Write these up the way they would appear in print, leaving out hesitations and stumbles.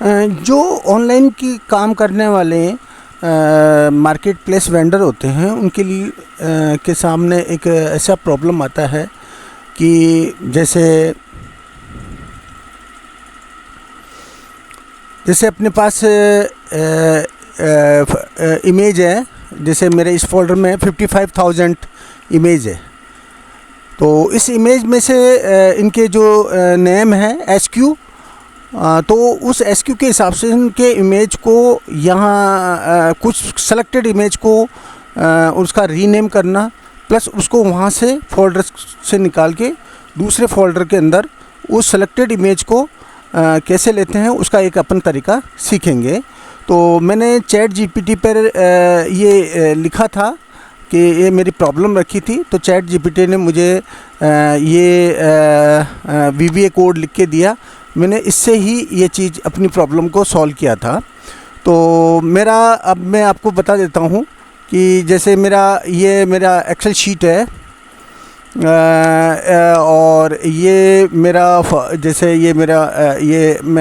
जो ऑनलाइन की काम करने वाले मार्केट प्लेस वेंडर होते हैं उनके लिए के सामने एक ऐसा प्रॉब्लम आता है कि जैसे अपने पास इमेज है। जैसे मेरे इस फोल्डर में 55,000 इमेज है। तो इस इमेज में से इनके जो नेम है SQ, तो उस SQ के हिसाब से इनके इमेज को यहाँ कुछ सेलेक्टेड इमेज को उसका रीनेम करना, प्लस उसको वहाँ से फोल्डर से निकाल के दूसरे फोल्डर के अंदर उस सेलेक्टेड इमेज को कैसे लेते हैं उसका एक अपन तरीका सीखेंगे। तो मैंने चैट GPT पर ये लिखा था कि ये मेरी प्रॉब्लम रखी थी, तो चैट GPT ने मुझे ये VBA कोड लिख के दिया। मैंने इससे ही ये चीज़ अपनी प्रॉब्लम को सॉल्व किया था। तो अब मैं आपको बता देता हूँ कि जैसे मेरा एक्सेल शीट है, और ये मैं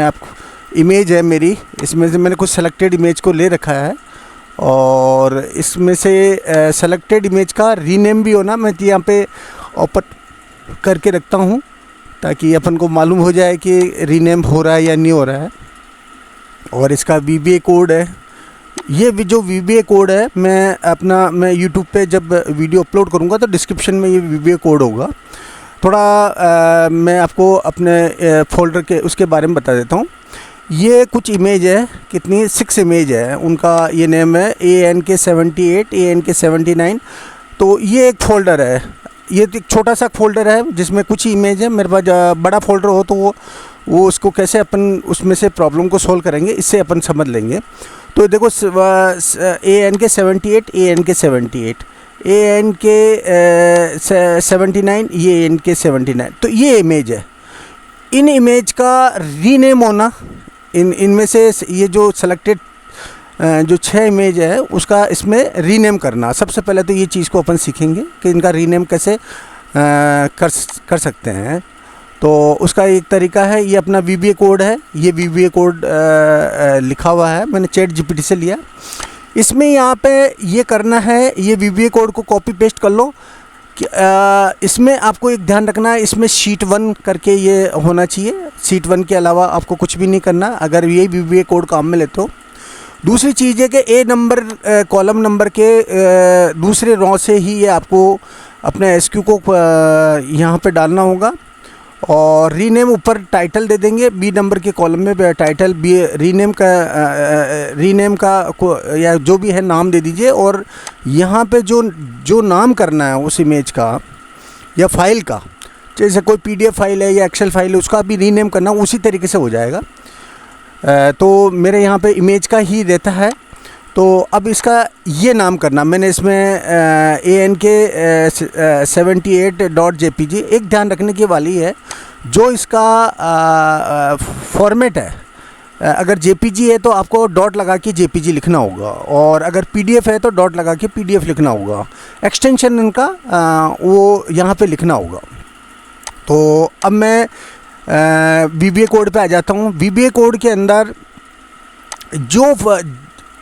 आपको इमेज है मेरी, इसमें से मैंने कुछ सेलेक्टेड इमेज को ले रखा है और इसमें से सेलेक्टेड इमेज का रीनेम भी होना मैं यहाँ पे ओपन करके रखता हूँ ताकि अपन को मालूम हो जाए कि रीनेम हो रहा है या नहीं हो रहा है। और इसका VBA कोड है। ये जो VBA कोड है मैं YouTube पे जब वीडियो अपलोड करूँगा तो डिस्क्रिप्शन में ये VBA कोड होगा। थोड़ा मैं आपको अपने फोल्डर के उसके बारे में बता देता हूँ। ये कुछ इमेज है, कितनी 6 इमेज है, उनका ये नेम है ANK78 ANK79। तो ये एक फ़ोल्डर है, ये एक छोटा सा फोल्डर है जिसमें कुछ ही इमेज है। मेरे पास बड़ा फोल्डर हो तो वो उसको कैसे अपन उसमें से प्रॉब्लम को सोल्व करेंगे इससे अपन समझ लेंगे। तो देखो ANK78 ANK78 ANK79 ये ANK79। तो ये इमेज है। इन इमेज का रीनेम होना, इनमें से ये जो सेलेक्टेड जो 6 इमेज है उसका इसमें रीनेम करना। सबसे पहले तो ये चीज़ को अपन सीखेंगे कि इनका रीनेम कैसे कर सकते हैं। तो उसका एक तरीका है, ये अपना VBA कोड है। ये VBA कोड लिखा हुआ है, मैंने चैट GPT से लिया। इसमें यहाँ पे ये करना है, ये VBA कोड को कॉपी पेस्ट कर लो कि इसमें आपको एक ध्यान रखना है, इसमें शीट 1 करके ये होना चाहिए। शीट 1 के अलावा आपको कुछ भी नहीं करना अगर ये VBA कोड काम में लेते हो। दूसरी चीज़ है कि A नंबर कॉलम नंबर के दूसरे रो से ही ये आपको अपने SQ को यहाँ पे डालना होगा। और रीनेम ऊपर टाइटल दे देंगे, B नंबर के कॉलम में टाइटल रीनेम का या जो भी है नाम दे दीजिए। और यहाँ पे जो नाम करना है उस इमेज का या फाइल का, जैसे कोई PDF फाइल है या एक्सेल फाइल है, उसका भी रीनेम करना उसी तरीके से हो जाएगा। तो मेरे यहाँ पे इमेज का ही रहता है। तो अब इसका ये नाम करना, मैंने इसमें ANK78.jpg। एक ध्यान रखने की वाली है, जो इसका फॉर्मेट है, अगर JPG है तो आपको डॉट लगा के JPG लिखना होगा, और अगर PDF है तो डॉट लगा के PDF लिखना होगा। एक्सटेंशन इनका वो यहाँ पे लिखना होगा। तो अब मैं VBA कोड पे आ जाता हूँ। VBA कोड के अंदर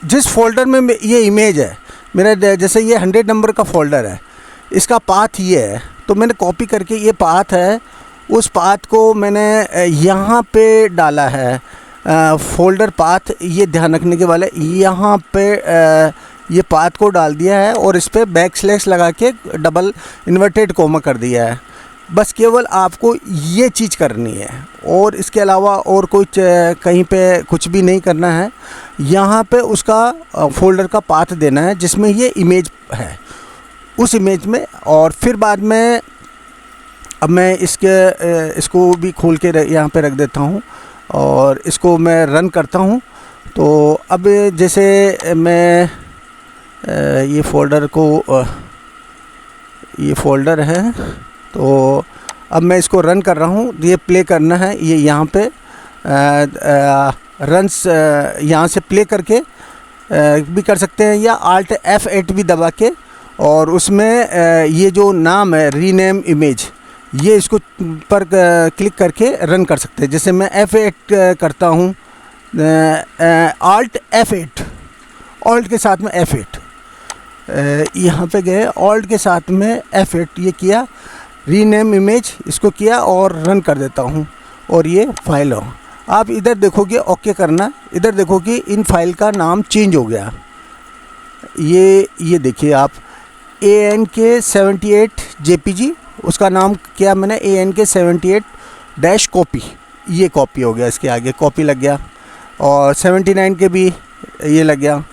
जिस फोल्डर में ये इमेज है मेरा, जैसे ये 100 नंबर का फोल्डर है, इसका पाथ ये है, तो मैंने कॉपी करके ये पाथ है, उस पाथ को मैंने यहाँ पे डाला है। फोल्डर पाथ, ये ध्यान रखने के वाले, यहाँ पे ये पाथ को डाल दिया है और इस पर बैकस्लैश लगा के डबल इन्वर्टेड कोमा कर दिया है। बस केवल आपको ये चीज़ करनी है और इसके अलावा और कुछ कहीं पे कुछ भी नहीं करना है। यहाँ पे उसका फोल्डर का पाथ देना है जिसमें ये इमेज है, उस इमेज में। और फिर बाद में अब मैं इसको भी खोल के यहाँ पे रख देता हूँ और इसको मैं रन करता हूँ। तो अब जैसे मैं ये फोल्डर है, तो अब मैं इसको रन कर रहा हूँ। ये प्ले करना है, ये यहाँ पे रन्स यहाँ से प्ले करके भी कर सकते हैं या Alt F8 भी दबा के, और उसमें ये जो नाम है रीनेम इमेज, ये इसको पर क्लिक करके रन कर सकते हैं। जैसे मैं F8 करता हूँ, Alt F8, ऑल्ट के साथ में F8, यहाँ पे गए ऑल्ट के साथ में F8 ये किया, रीनेम इमेज इसको किया और रन कर देता हूँ और ये फाइल हो। आप इधर देखोगे ओके करना, इधर देखोगे इन फाइल का नाम चेंज हो गया। ये देखिए आप ANK78 JPG, उसका नाम किया मैंने ANK78 कॉपी, ये कॉपी हो गया, इसके आगे कॉपी लग गया। और 79 के भी ये लग गया,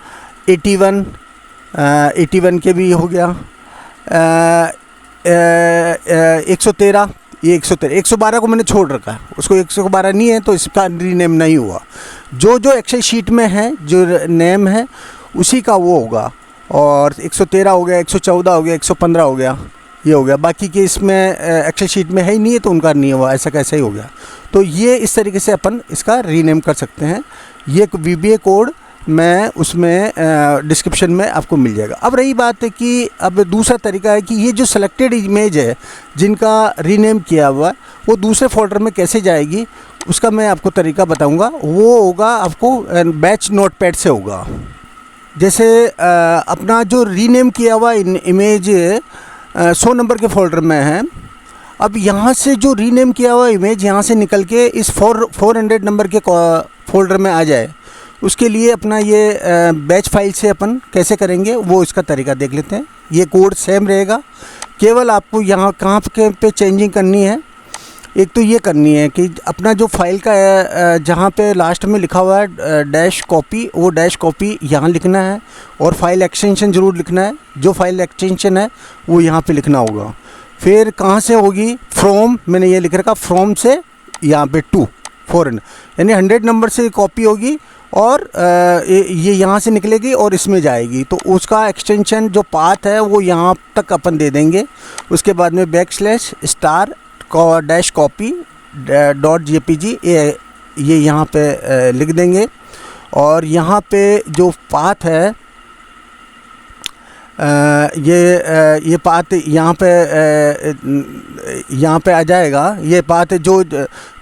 81 के भी हो गया, 113, ये 113, 112 को मैंने छोड़ रखा है, उसको 112 नहीं है तो इसका रीनेम नहीं हुआ। जो एक्सेल शीट में है जो नेम है उसी का वो होगा। और 113 हो गया, 114 हो गया, 115 हो गया, ये हो गया। बाकी के इसमें एक्सेल शीट में है ही नहीं है तो उनका नहीं हुआ, ऐसा कैसे ही हो गया। तो ये इस तरीके से अपन इसका रीनेम कर सकते हैं। ये VBA कोड मैं उसमें डिस्क्रिप्शन में आपको मिल जाएगा। अब रही बात है कि अब दूसरा तरीका है कि ये जो सेलेक्टेड इमेज है जिनका रीनेम किया हुआ है वो दूसरे फोल्डर में कैसे जाएगी, उसका मैं आपको तरीका बताऊंगा। वो होगा आपको बैच नोटपैड से होगा। जैसे अपना जो रीनेम किया हुआ इमेज 100 नंबर के फोल्डर में है, अब यहाँ से जो रीनेम किया हुआ इमेज यहाँ से निकल के इस 400 नंबर के फोल्डर में आ जाए, उसके लिए अपना ये बैच फाइल से अपन कैसे करेंगे वो इसका तरीका देख लेते हैं। ये कोड सेम रहेगा, केवल आपको यहाँ कहाँ पे चेंजिंग करनी है। एक तो ये करनी है कि अपना जो फाइल का जहाँ पे लास्ट में लिखा हुआ है डैश कॉपी, वो डैश कॉपी यहाँ लिखना है और फाइल एक्सटेंशन ज़रूर लिखना है। जो फाइल एक्सटेंशन है वो यहाँ पे लिखना होगा। फिर कहाँ से होगी, फ्रॉम, मैंने ये लिख रखा, फ्रॉम से यहाँ पे टू 400, यानी 100 नंबर से कॉपी होगी और ये यहाँ से निकलेगी और इसमें जाएगी। तो उसका एक्सटेंशन जो पाथ है वो यहाँ तक अपन दे देंगे। उसके बाद में \* डैश कॉपी .jpg ये यहाँ पे लिख देंगे। और यहाँ पे जो पाथ है ये पाथ यहाँ पे आ जाएगा। ये पाथ जो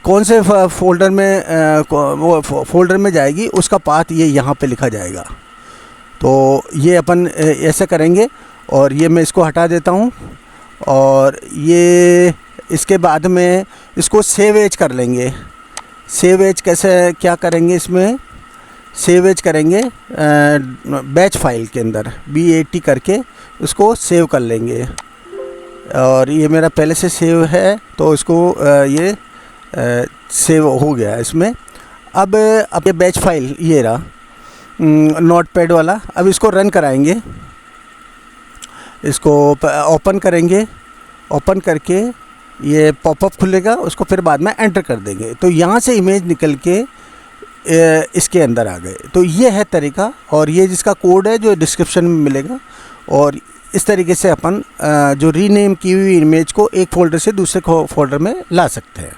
कौन से फोल्डर में वो फोल्डर में जाएगी उसका पाथ ये यहाँ पे लिखा जाएगा। तो ये अपन ऐसे करेंगे और ये मैं इसको हटा देता हूँ। और ये इसके बाद में इसको सेव एज कर लेंगे। सेव एज कैसे क्या करेंगे, इसमें सेव एज करेंगे बैच फाइल के अंदर BAT करके उसको सेव कर लेंगे। और ये मेरा पहले से सेव है तो इसको ये सेव हो गया इसमें। अब ये बैच फाइल ये रहा नोटपैड वाला। अब इसको रन कराएंगे, इसको ओपन करेंगे। ओपन करके ये पॉपअप खुलेगा, उसको फिर बाद में एंटर कर देंगे तो यहाँ से इमेज निकल के इसके अंदर आ गए। तो ये है तरीका और ये जिसका कोड है जो डिस्क्रिप्शन में मिलेगा। और इस तरीके से अपन जो रीनेम की हुई इमेज को एक फ़ोल्डर से दूसरे फोल्डर में ला सकते हैं।